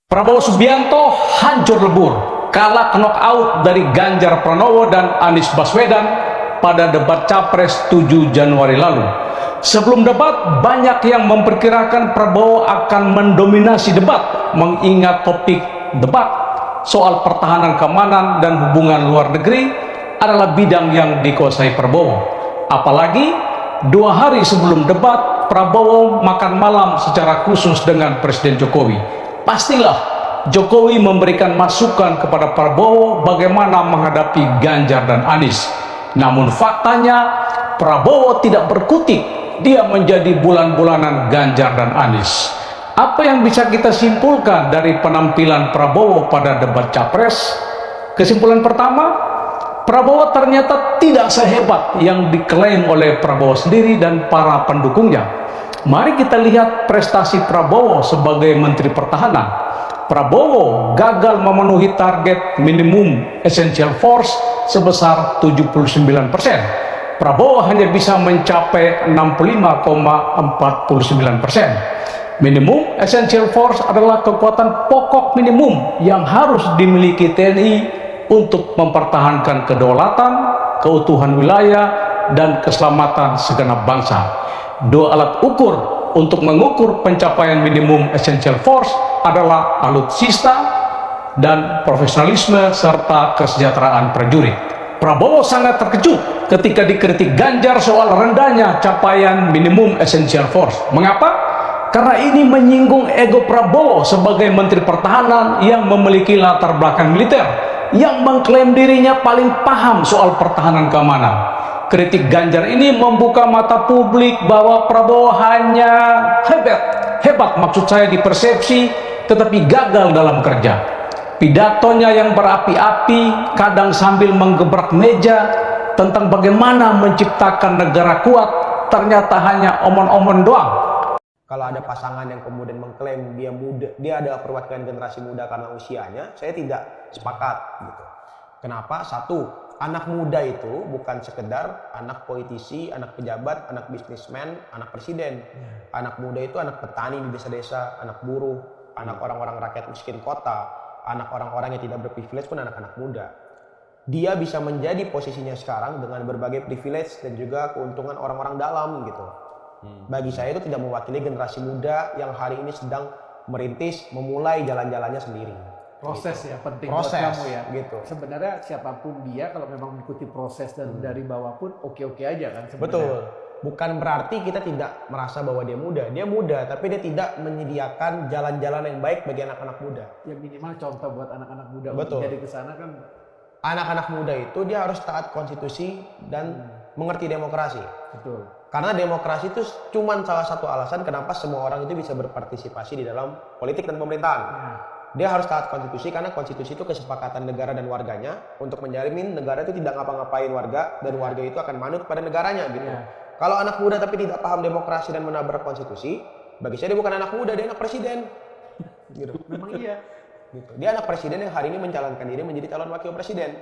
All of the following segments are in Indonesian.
Prabowo Subianto hancur lebur, kalah knockout dari Ganjar Pranowo dan Anies Baswedan pada debat Capres 7 Januari lalu. Sebelum debat, banyak yang memperkirakan Prabowo akan mendominasi debat, mengingat topik debat soal pertahanan keamanan dan hubungan luar negeri adalah bidang yang dikuasai Prabowo. Apalagi 2 hari sebelum debat, Prabowo makan malam secara khusus dengan Presiden Jokowi. Pastilah Jokowi memberikan masukan kepada Prabowo bagaimana menghadapi Ganjar dan Anies. Namun faktanya Prabowo tidak berkutik, dia menjadi bulan-bulanan Ganjar dan Anies. Apa yang bisa kita simpulkan dari penampilan Prabowo pada debat Capres? Kesimpulan pertama, Prabowo ternyata tidak sehebat yang diklaim oleh Prabowo sendiri dan para pendukungnya. Mari kita lihat prestasi Prabowo sebagai Menteri Pertahanan. Prabowo gagal memenuhi target minimum essential force sebesar 79%. Prabowo hanya bisa mencapai 65,49%. Minimum essential force adalah kekuatan pokok minimum yang harus dimiliki TNI untuk mempertahankan kedaulatan, keutuhan wilayah, dan keselamatan segenap bangsa. 2 alat ukur untuk mengukur pencapaian minimum essential force adalah alutsista dan profesionalisme serta kesejahteraan prajurit. Prabowo sangat terkejut ketika dikritik Ganjar soal rendahnya capaian minimum essential force. Mengapa? Karena ini menyinggung ego Prabowo sebagai Menteri Pertahanan yang memiliki latar belakang militer, yang mengklaim dirinya paling paham soal pertahanan keamanan. Kritik Ganjar ini membuka mata publik bahwa Prabowo hanya hebat maksud saya di persepsi, tetapi gagal dalam kerja. Pidatonya yang berapi-api, kadang sambil menggebrak meja tentang bagaimana menciptakan negara kuat, ternyata hanya omong-omong doang. Kalau ada pasangan yang kemudian mengklaim dia muda, dia ada perwakilan generasi muda karena usianya, saya tidak sepakat gitu. Kenapa? Satu, anak muda itu bukan sekedar anak politisi, anak pejabat, anak bisnismen, anak presiden. Anak muda itu anak petani di desa-desa, anak buruh, anak orang-orang rakyat miskin kota, anak orang-orang yang tidak berprivilege pun anak-anak muda. Dia bisa menjadi posisinya sekarang dengan berbagai privilege dan juga keuntungan orang-orang dalam gitu. Bagi saya itu tidak mewakili generasi muda yang hari ini sedang merintis, memulai jalan-jalannya sendiri. Proses gitu. Ya penting proses, buat kamu ya gitu. Sebenarnya siapapun dia kalau memang mengikuti proses dan dari bawah pun oke-oke aja kan sebenarnya. Betul, bukan berarti kita tidak merasa bahwa dia muda tapi dia tidak menyediakan jalan-jalan yang baik bagi anak-anak muda. Ya minimal contoh buat anak-anak muda. Betul. Untuk jadi kesana kan anak-anak muda itu dia harus taat konstitusi dan mengerti demokrasi. Betul. Karena demokrasi itu cuma salah satu alasan kenapa semua orang itu bisa berpartisipasi di dalam politik dan pemerintahan. Dia harus taat konstitusi karena konstitusi itu kesepakatan negara dan warganya untuk menjamin negara itu tidak ngapa-ngapain warga dan warga itu akan manut pada negaranya gitu. Kalau anak muda tapi tidak paham demokrasi dan menabrak konstitusi, bagi saya dia bukan anak muda, dia anak presiden. Gitu. Memang iya. Gitu. Dia anak presiden yang hari ini mencalonkan diri menjadi calon wakil presiden.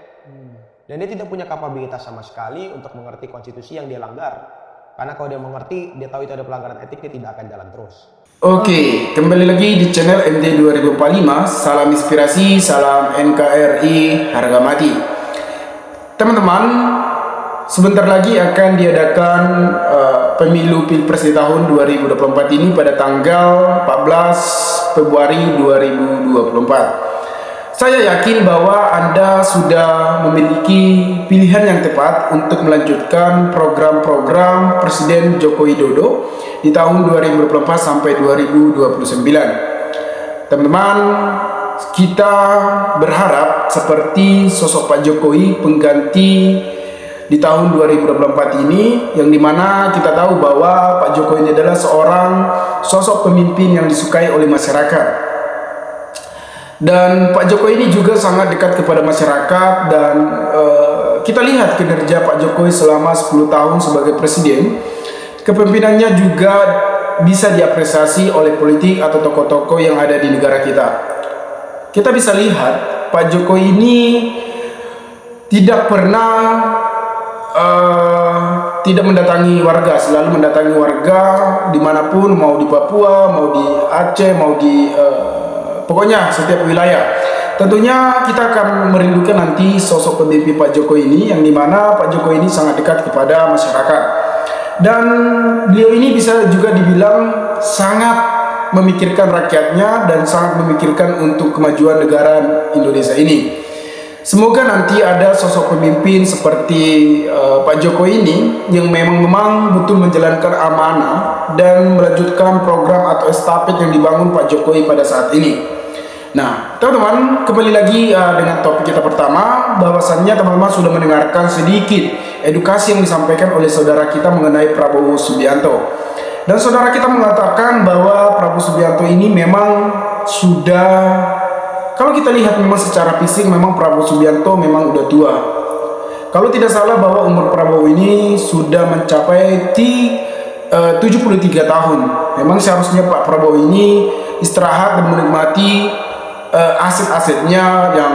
Dan dia tidak punya kapabilitas sama sekali untuk mengerti konstitusi yang dia langgar. Karena kalau dia mengerti, dia tahu itu ada pelanggaran etik, dia tidak akan jalan terus. Oke, kembali lagi di channel MD 2045. Salam inspirasi, salam NKRI harga mati. Teman-teman, sebentar lagi akan diadakan pemilu Pilpres di tahun 2024 ini pada tanggal 14 Februari 2024. Saya yakin bahwa Anda sudah memiliki pilihan yang tepat untuk melanjutkan program-program Presiden Joko Widodo di tahun 2024 sampai 2029. Teman-teman, kita berharap seperti sosok Pak Jokowi pengganti di tahun 2024 ini, yang dimana kita tahu bahwa Pak Jokowi ini adalah seorang sosok pemimpin yang disukai oleh masyarakat. Dan Pak Jokowi ini juga sangat dekat kepada masyarakat, dan kita lihat kinerja Pak Jokowi selama 10 tahun sebagai presiden. Kepemimpinannya juga bisa diapresiasi oleh politik atau tokoh-tokoh yang ada di negara kita. Kita bisa lihat Pak Jokowi ini tidak pernah tidak mendatangi warga, selalu mendatangi warga dimanapun, mau di Papua, mau di Aceh, mau di pokoknya setiap wilayah. Tentunya kita akan merindukan nanti sosok pemimpin Pak Jokowi ini, yang dimana Pak Jokowi ini sangat dekat kepada masyarakat, dan beliau ini bisa juga dibilang sangat memikirkan rakyatnya dan sangat memikirkan untuk kemajuan negara Indonesia ini. Semoga nanti ada sosok pemimpin seperti Pak Jokowi ini yang memang betul menjalankan amanah dan melanjutkan program atau estafet yang dibangun Pak Jokowi pada saat ini. Nah, teman-teman, kembali lagi dengan topik kita pertama, bahwasannya teman-teman sudah mendengarkan sedikit edukasi yang disampaikan oleh saudara kita mengenai Prabowo Subianto. Dan saudara kita mengatakan bahwa Prabowo Subianto ini memang sudah, kalau kita lihat memang secara fisik memang Prabowo Subianto memang udah tua. Kalau tidak salah bahwa umur Prabowo ini sudah mencapai 73 tahun. Memang seharusnya Pak Prabowo ini istirahat dan menikmati aset-asetnya yang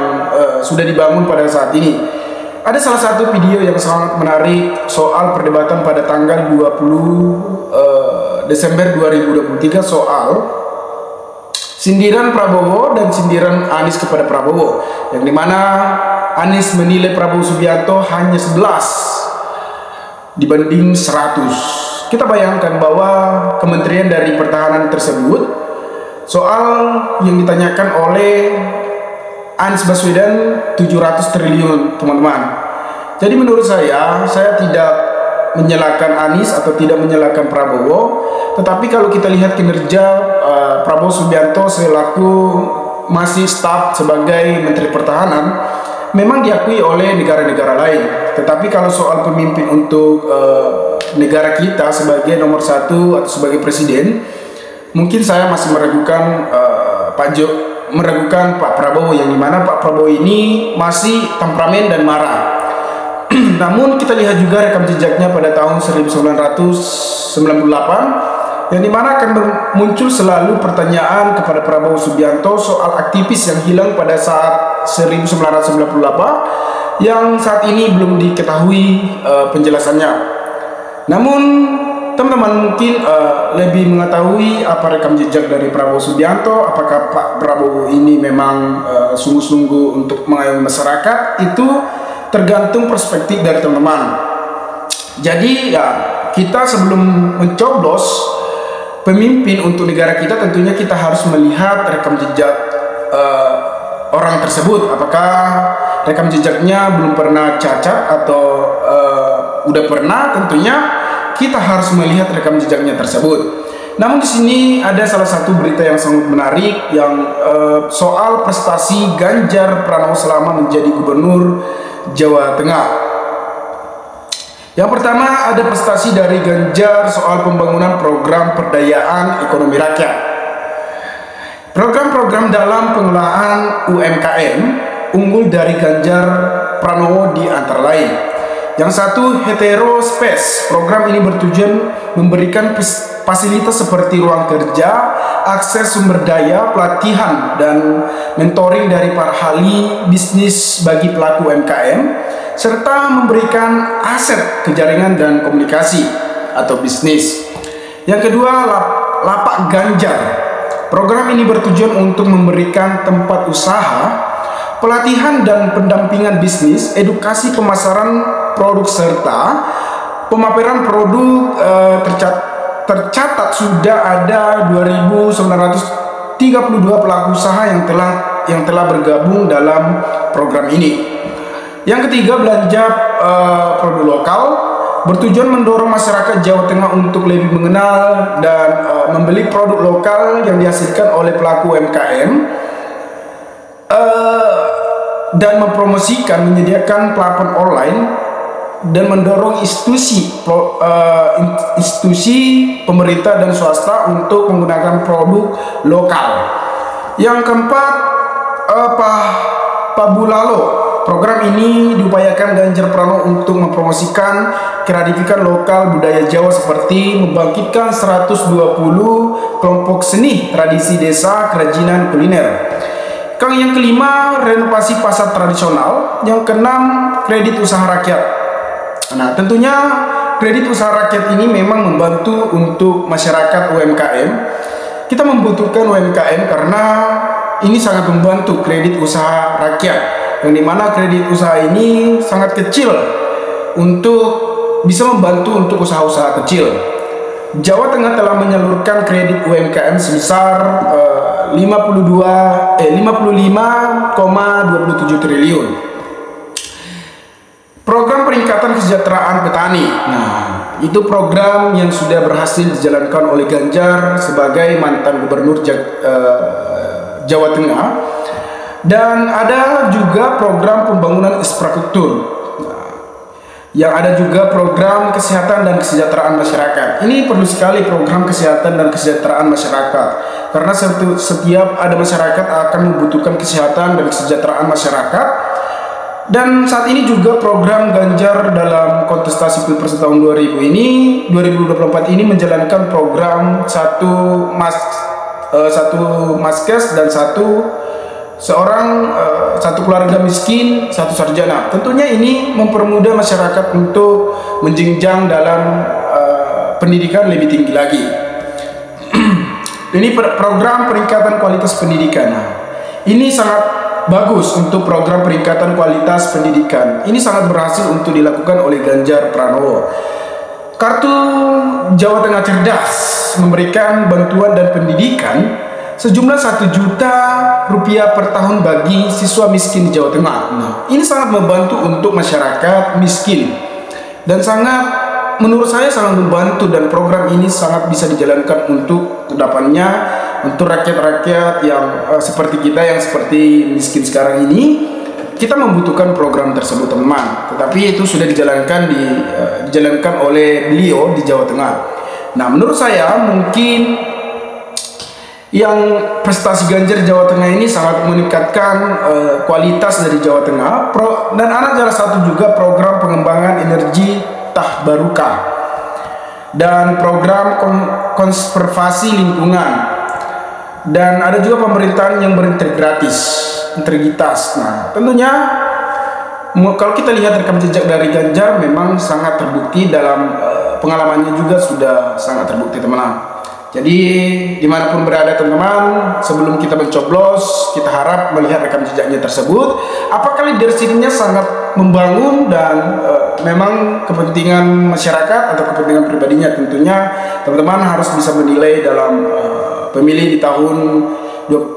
sudah dibangun pada saat ini. Ada salah satu video yang sangat menarik soal perdebatan pada tanggal 20 Desember 2023 soal sindiran Prabowo dan sindiran Anies kepada Prabowo, yang dimana Anies menilai Prabowo Subianto hanya 11 dibanding 100. Kita bayangkan bahwa kementerian dari pertahanan tersebut, soal yang ditanyakan oleh Anies Baswedan 700 triliun, teman-teman. Jadi menurut saya tidak menyalahkan Anies atau tidak menyalahkan Prabowo, tetapi kalau kita lihat kinerja Prabowo Subianto selaku masih staf sebagai Menteri Pertahanan, memang diakui oleh negara-negara lain. Tetapi kalau soal pemimpin untuk negara kita sebagai nomor satu atau sebagai presiden, mungkin saya masih meragukan Pak Prabowo, yang dimana Pak Prabowo ini masih temperamen dan marah. Namun kita lihat juga rekam jejaknya pada tahun 1998, yang dimana akan muncul selalu pertanyaan kepada Prabowo Subianto soal aktivis yang hilang pada saat 1998 yang saat ini belum diketahui penjelasannya. Namun teman-teman mungkin lebih mengetahui apa rekam jejak dari Prabowo Subianto, apakah Pak Prabowo ini memang sungguh-sungguh untuk mengayomi masyarakat, itu tergantung perspektif dari teman-teman. Jadi ya, kita sebelum mencoblos pemimpin untuk negara kita, tentunya kita harus melihat rekam jejak orang tersebut, apakah rekam jejaknya belum pernah cacat atau udah pernah. Tentunya kita harus melihat rekam jejaknya tersebut. Namun di sini ada salah satu berita yang sangat menarik, yang soal prestasi Ganjar Pranowo selama menjadi gubernur Jawa Tengah. Yang pertama, ada prestasi dari Ganjar soal pembangunan program perdayaan ekonomi rakyat. Program-program dalam pengelolaan UMKM unggul dari Ganjar Pranowo di antara lain. Yang satu, Hetero Space. Program ini bertujuan memberikan fasilitas seperti ruang kerja, akses sumber daya, pelatihan, dan mentoring dari para ahli bisnis bagi pelaku UMKM, serta memberikan aset ke jaringan dan komunikasi atau bisnis. Yang kedua, Lapak Ganjar. Program ini bertujuan untuk memberikan tempat usaha, pelatihan dan pendampingan bisnis, edukasi pemasaran produk, serta pemaparan produk. Tercatat sudah ada 2.932 pelaku usaha yang telah bergabung dalam program ini. Yang ketiga, belanja produk lokal, bertujuan mendorong masyarakat Jawa Tengah untuk lebih mengenal dan membeli produk lokal yang dihasilkan oleh pelaku UMKM, dan mempromosikan menyediakan platform online dan mendorong institusi pemerintah dan swasta untuk menggunakan produk lokal. Yang keempat, Pak Bulalo. Program ini diupayakan Ganjar Pranowo untuk mempromosikan kreativitas lokal budaya Jawa, seperti membangkitkan 120 kelompok seni tradisi desa, kerajinan kuliner. Yang kelima, renovasi pasar tradisional. Yang keenam, kredit usaha rakyat. Nah, tentunya kredit usaha rakyat ini memang membantu untuk masyarakat UMKM. Kita membutuhkan UMKM karena ini sangat membantu kredit usaha rakyat, yang dimana kredit usaha ini sangat kecil untuk bisa membantu untuk usaha-usaha kecil. Jawa Tengah telah menyalurkan kredit UMKM sebesar 55,27 triliun. Program peningkatan kesejahteraan petani. Nah, itu program yang sudah berhasil dijalankan oleh Ganjar sebagai mantan gubernur Jawa Tengah. Dan ada juga program pembangunan infrastruktur. Yang ada juga program kesehatan dan kesejahteraan masyarakat. Ini perlu sekali program kesehatan dan kesejahteraan masyarakat, karena setiap ada masyarakat akan membutuhkan kesehatan dan kesejahteraan masyarakat. Dan saat ini juga program Ganjar dalam kontestasi Pilpres tahun 2024 ini menjalankan program satu maskes dan satu keluarga miskin, satu sarjana. Tentunya ini mempermudah masyarakat untuk menjenjang dalam pendidikan lebih tinggi lagi. Ini program peningkatan kualitas pendidikan. Nah, ini sangat bagus untuk program peningkatan kualitas pendidikan. Ini sangat berhasil untuk dilakukan oleh Ganjar Pranowo. Kartu Jawa Tengah Cerdas memberikan bantuan dan pendidikan sejumlah 1 juta rupiah per tahun bagi siswa miskin di Jawa Tengah. Nah, ini sangat membantu untuk masyarakat miskin dan menurut saya sangat membantu, dan program ini sangat bisa dijalankan untuk kedepannya untuk rakyat-rakyat yang seperti kita yang seperti miskin sekarang ini. Kita membutuhkan program tersebut, teman. Tetapi itu sudah dijalankan oleh beliau di Jawa Tengah. Nah, menurut saya mungkin yang prestasi Ganjar Jawa Tengah ini sangat meningkatkan kualitas dari Jawa Tengah. Dan ada salah satu juga program pengembangan energi Tahbarukah dan program konservasi lingkungan, dan ada juga pemerintahan yang berintegritas. Nah, tentunya kalau kita lihat rekam jejak dari Ganjar memang sangat terbukti, dalam pengalamannya juga sudah sangat terbukti, teman-teman. Jadi dimanapun berada teman-teman, sebelum kita mencoblos, kita harap melihat rekam jejaknya tersebut, apakah leadershipnya sangat membangun dan memang kepentingan masyarakat atau kepentingan pribadinya. Tentunya teman-teman harus bisa menilai dalam pemilih di tahun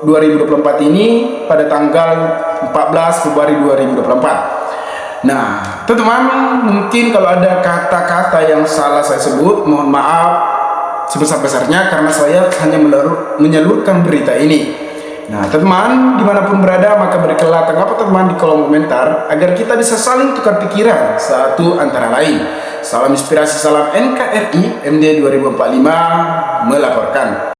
2024 ini pada tanggal 14 Februari 2024. Nah, teman-teman, mungkin kalau ada kata-kata yang salah saya sebut, mohon maaf sebesar-besarnya, karena saya hanya menyalurkan berita ini. Nah, teman-teman, dimanapun berada, maka berikanlah tanggapan teman di kolom komentar agar kita bisa saling tukar pikiran satu antara lain. Salam inspirasi, salam NKRI, MD 2045 melaporkan.